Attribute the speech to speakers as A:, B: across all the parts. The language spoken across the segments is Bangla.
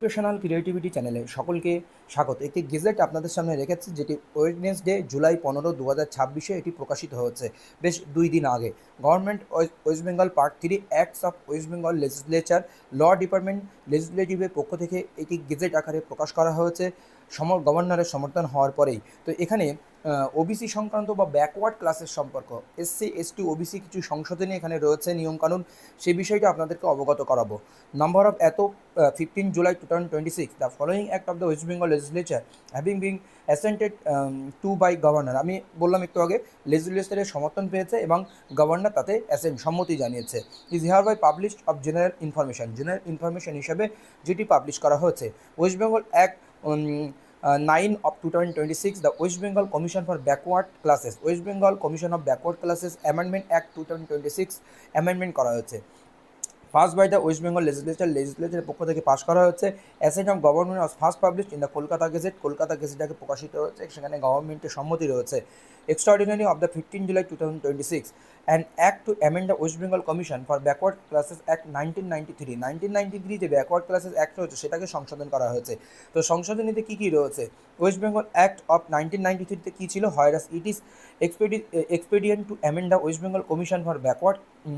A: এডুকেশনাল ক্রিয়েটিভিটি চ্যানেলে সকলকে স্বাগত। একটি গেজেট আপনাদের সামনে রেখেছি, যেটি ওয়েডনেসডে জুলাই 15, 2026 এটি প্রকাশিত হয়েছে বেশ 2 দিন আগে। Government West Bengal part 3 acts of West Bengal legislature law department লেজিসলেটিভের পক্ষ থেকে এটি গেজেট আকারে প্রকাশ করা হয়েছে গভর্নরের সমর্থন হওয়ার পরেই। তো এখানে ওবিসি সংক্রান্ত বা ব্যাকওয়ার্ড ক্লাসের সম্পর্ক, এসসি এসটি ওবিসি কিছু সংশোধনী এখানে রয়েছে, নিয়মকানুন, সেই বিষয়টা আপনাদেরকে অবগত করাবো। Number of 15 July 2026, the following act of the West Bengal legislature having been assented to by governor, আমি বললাম একটু আগে লেজিসলেচারের সমর্থন পেয়েছে এবং গভর্নর তাতে সম্মতি জানিয়েছে। Is hereby published of general information হিসাবে যেটি পাবলিশ করা হয়েছে। West Bengal act 9 of 2026, the West Bengal Commission for Backward Classes, West Bengal Commission of Backward Classes Amendment Act 2026 amendment করা হয়েছে। Pass by the West Bengal লেজিসলেচারের পক্ষ থেকে পাস করা হচ্ছে। Assent of government was first published in the Kolkata gazette আগে প্রকাশিত হয়েছে, সেখানে গভর্নমেন্টের সম্মতি রয়েছে। Extraordinary of the 15 July 2026 and act to amend the West Bengal commission for backward classes act 1993 যে ব্যাকওয়ার্ড ক্লাসেস অ্যাক্ট রয়েছে সেটাকে সংশোধন করা হয়েছে। তো সংশোধনীতে কী কী রয়েছে? ওয়েস্ট বেঙ্গল অ্যাক্ট অফ 1993 কী ছিল? Whereas it is expedient to amend the West Bengal Commission for Backward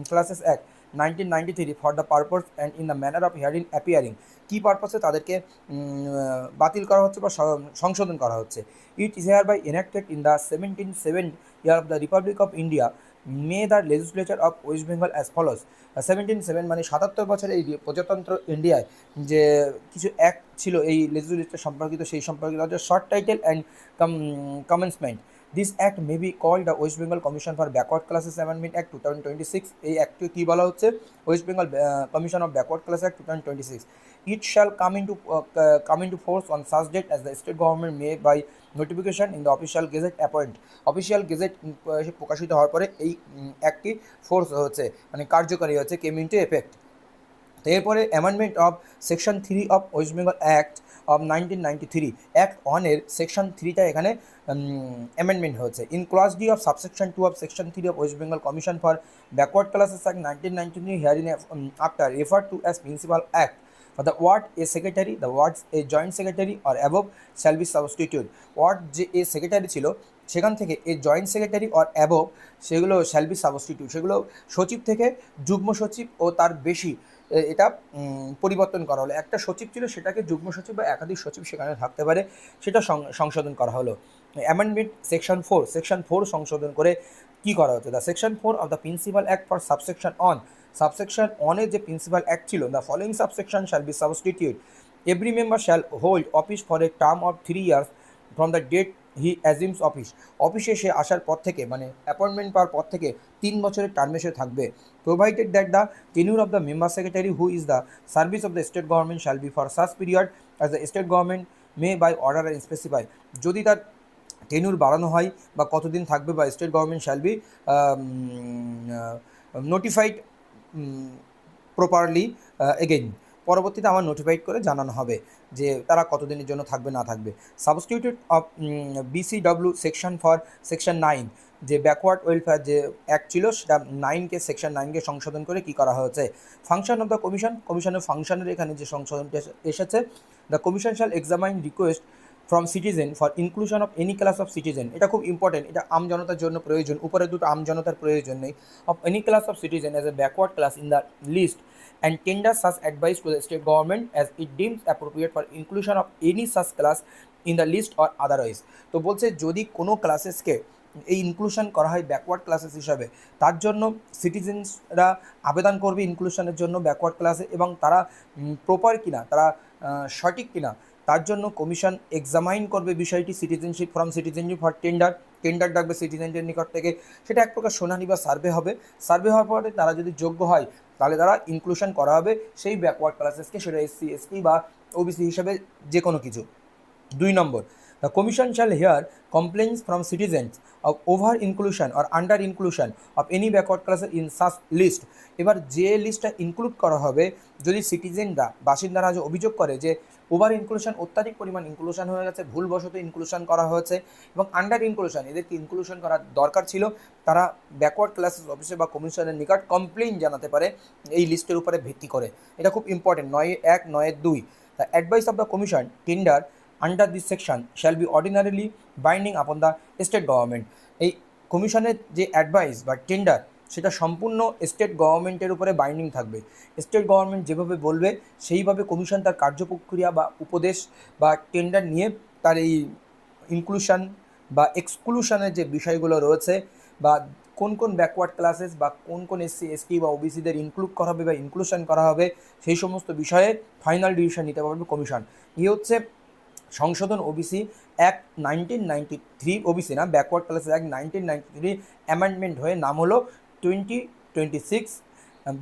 A: Classes Act 1993 for the purpose and in the manner of herein appearing, কী পারপাসে তাদেরকে বাতিল করা হচ্ছে বা সংশোধন করা হচ্ছে। It is hereby enacted in the 17th year of the Republic of India, May the legislature of West Bengal as follows. 17 মানে 77 বছরের এই প্রজাতন্ত্র ইন্ডিয়ায় যে কিছু অ্যাক্ট ছিল এই লেজিসলেচার সম্পর্কিত, সেই সম্পর্কিত short title and commencement. This act may be called the West Bengal commission for backward classes amendment act 2026। এই অ্যাক্টকে কী বলা হচ্ছে? West Bengal commission of backward class act 2026। It shall come into force on such date as the state government may by notification in the official gazette appoint। Official gazette প্রকাশিত হওয়ার পরে এই অ্যাক্টটি ফোর্স হচ্ছে, মানে কার্যকারী হচ্ছে, কেম ইন্টু এফেক্ট। তো এরপরে amendment of section 3 of West Bengal act of 1993, act 1-এর সেকশন 3টা এখানে অ্যামেন্ডমেন্ট হয়েছে। In clause D of subsection 2 of section 3 of West Bengal commission for backward classes act 1993 hereinafter refer to as principal act for the ward a secretary, the wards a joint secretary or above shall be substituted। Word যে এ সেক্রেটারি ছিল সেখান থেকে a joint secretary or above সেগুলো শ্যাল বি সাবস্টিটিউট, সেগুলো সচিব থেকে যুগ্ম সচিব ও তার বেশি এটা পরিবর্তন করা হলো। একটা সচিব ছিল সেটাকে যুগ্ম সচিব বা একাধিক সচিব সেখানে থাকতে পারে, সেটা সংশোধন করা হলো। অ্যামেন্ডমেন্ট সেকশন 4 সংশোধন করে কী করা হচ্ছে? The section 4 of the principal act for subsection অনের যে প্রিন্সিপাল অ্যাক্ট ছিল, the following subsection shall be substitute. Every member shall hold office for a term of 3 years from the date he assumes office. অফিসে সে আসার পর থেকে, মানে অ্যাপয়েন্টমেন্ট পাওয়ার পর থেকে 3 বছরের টার্মে সে থাকবে। Provided that the tenure of the member secretary who is the service of the state government shall be for such period as the state government may by order and specify. যদি তার টেনিউর বাড়ানো হয় বা কতদিন থাকবে, বা state government shall be notified properly again, পরবর্তীতে আমার নোটিফাইড করে জানানো হবে যে তারা কতদিনের জন্য থাকবে না থাকবে। Substitute of BCW section for section 9, যে ব্যাকওয়ার্ড ওয়েলফেয়ার যে অ্যাক্ট ছিল সেটা সেকশন 9কে সংশোধন করে কী করা হয়েছে? ফাংশন অফ দ্য কমিশনের ফাংশনের এখানে যে সংশোধনটা এসেছে, the commission shall examine request from citizen for inclusion of any class of citizen. এটা খুব ইম্পর্টেন্ট, এটা আমজনতার জন্য প্রয়োজন, উপরে দুটো আমজনতার প্রয়োজন নেই। Of any class of citizen as a backward class in the list and tender such advice to the state government as it deems appropriate for inclusion of any such class in the list or otherwise। তো বলছে যদি কোনো ক্লাসেসকে এই ইনক্লুশন করা হয় ব্যাকওয়ার্ড ক্লাসেস হিসাবে, তার জন্য সিটিজেন্সরা আবেদন করবে ইনক্লুশনের জন্য ব্যাকওয়ার্ড ক্লাসে, এবং তারা প্রপার কিনা, তারা সঠিক কিনা, তার জন্য কমিশন এক্সামাইন করবে বিষয়টি। সিটিজেনশিপ ফর টেন্ডার ডাকবে সিটিজেনদের নিকট থেকে, সেটা এক প্রকার শুনানি বা সার্ভে হবে। সার্ভে হওয়ার পরে তারা যদি যোগ্য হয় তাহলে তারা ইনক্লুশন করা হবে সেই ব্যাকওয়ার্ড ক্লাসেসকে, সেটা SC ST বা OBC হিসাবে যে কোনো কিছু। 2 নম্বর, the commission shall hear complaints from citizens of over inclusion or under inclusion of any backward classes in such list. এবার যে লিস্টটা ইনক্লুড করা হবে, যদি সিটিজেনরা, বাসিন্দারা যে অভিযোগ করে যে ওভার ইনক্লুশন, অত্যাধিক পরিমাণ ইনক্লুশন হয়ে গেছে, ভুলবশত ইনক্লুশন করা হয়েছে, এবং আন্ডার ইনক্লুশন, এদেরকে ইনক্লুশন করার দরকার ছিল, তারা ব্যাকওয়ার্ড ক্লাসেস অফিসে বা কমিশনের নিকট কমপ্লেইন জানাতে পারে এই লিস্টের উপরে ভিত্তি করে। এটা খুব important, 9(1) 9(2) the advice of the commission tender under this section shall be ordinarily binding upon the state government. এই কমিশনের যে অ্যাডভাইস বা টেন্ডার সেটা সম্পূর্ণ স্টেট গভর্নমেন্টের উপরে বাইন্ডিং থাকবে। স্টেট গভর্নমেন্ট যেভাবে বলবে সেইভাবে কমিশন তার কার্যপ্রক্রিয়া বা উপদেশ বা টেন্ডার নিয়ে তার এই ইনক্লুশন বা এক্সক্লুশনের যে বিষয়গুলো রয়েছে বা কোন কোন ব্যাকওয়ার্ড ক্লাসেস বা কোন কোন এসসি এসটি বা ওবিসিদের ইনক্লুড করা হবে বা ইনক্লুশন করা হবে সেই সমস্ত বিষয়ে ফাইনাল ডিসিশন নিতে পারবে কমিশন। এই হচ্ছে সংশোধন ওবিসি অ্যাক্ট 1993, ওবিসি না ব্যাকওয়ার্ড ক্লাসেস অ্যাক্ট 1993 অ্যামেন্ডমেন্ট হয়ে নাম হলো 2026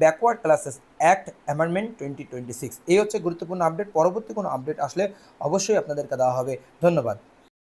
A: ব্যাকওয়ার্ড ক্লাসেস অ্যাক্ট অ্যামেন্ডমেন্ট 2026। এই হচ্ছে গুরুত্বপূর্ণ আপডেট। পরবর্তী কোনো আপডেট আসলে অবশ্যই আপনাদেরকে দেওয়া হবে। ধন্যবাদ।